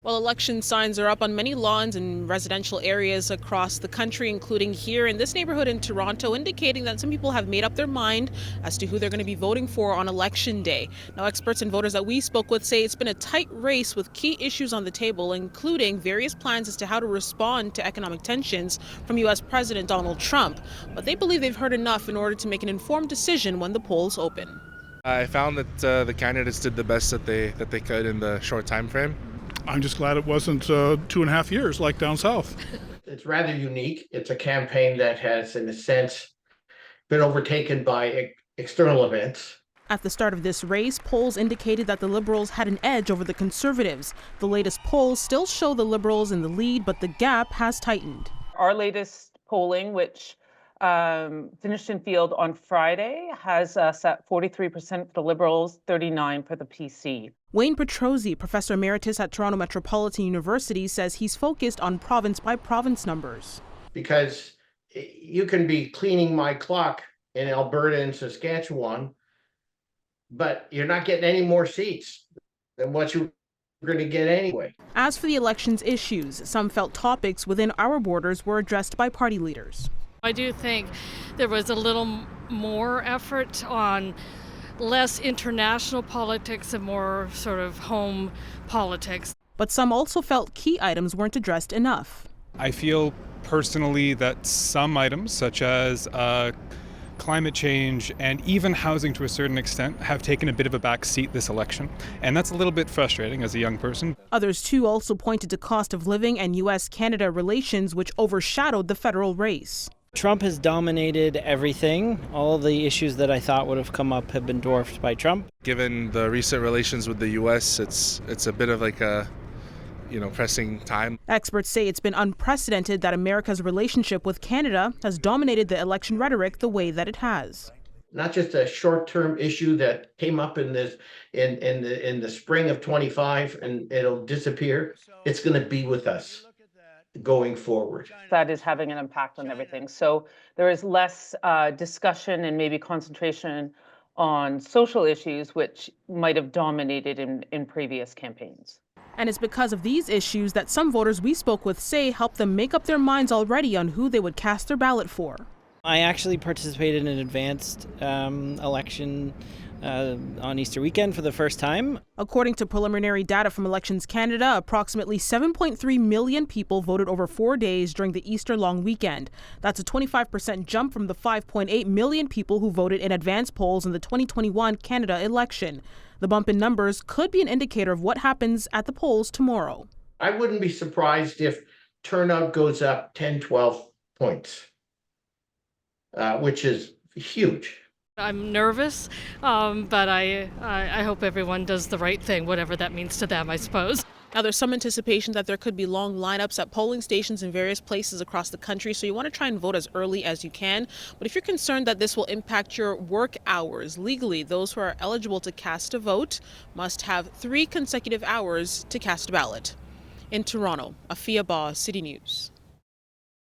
Well, election signs are up on many lawns and residential areas across the country, including here in this neighborhood in Toronto, indicating that some people have made up their mind as to who they're going to be voting for on Election Day. Now, experts and voters that we spoke with say it's been a tight race with key issues on the table, including various plans as to how to respond to economic tensions from U.S. President Donald Trump. But they believe they've heard enough in order to make an informed decision when the polls open. I found that the candidates did the best that they could in the short time frame. I'm just glad it wasn't 2.5 years like down south. It's rather unique. It's a campaign that has, in a sense, been overtaken by external events. At the start of this race, polls indicated that the Liberals had an edge over the Conservatives. The latest polls still show the Liberals in the lead, but the gap has tightened. Our latest polling, which finished in field on Friday, has us at 43% for the Liberals, 39% for the PC. Wayne Petrozzi, professor emeritus at Toronto Metropolitan University, says he's focused on province-by-province numbers. Because you can be cleaning my clock in Alberta and Saskatchewan, but you're not getting any more seats than what you're going to get anyway. As for the election's issues, some felt topics within our borders were addressed by party leaders. I do think there was a little more effort on less international politics and more sort of home politics. But some also felt key items weren't addressed enough. I feel personally that some items, such as climate change and even housing to a certain extent, have taken a bit of a back seat this election. And that's a little bit frustrating as a young person. Others, too, also pointed to cost of living and U.S.-Canada relations, which overshadowed the federal race. Trump has dominated everything. All the issues that I thought would have come up have been dwarfed by Trump. Given the recent relations with the U.S., it's a bit of like a pressing time. Experts say it's been unprecedented that America's relationship with Canada has dominated the election rhetoric the way that it has. Not just a short-term issue that came up in the spring of 25 and it'll disappear. It's going to be with us going forward. That is having an impact on everything. So there is less discussion and maybe concentration on social issues, which might have dominated in previous campaigns. And it's because of these issues that some voters we spoke with say helped them make up their minds already on who they would cast their ballot for. I actually participated in an advanced election on Easter weekend for the first time. According to preliminary data from Elections Canada, approximately 7.3 million people voted over 4 days during the Easter long weekend. That's a 25% jump from the 5.8 million people who voted in advance polls in the 2021 Canada election. The bump in numbers could be an indicator of what happens at the polls tomorrow. I wouldn't be surprised if turnout goes up 10, 12 points, which is huge. I'm nervous, but I hope everyone does the right thing, whatever that means to them, I suppose. Now, there's some anticipation that there could be long lineups at polling stations in various places across the country, so you want to try and vote as early as you can. But if you're concerned that this will impact your work hours, legally, those who are eligible to cast a vote must have 3 consecutive hours to cast a ballot. In Toronto, Afua Baah, City News.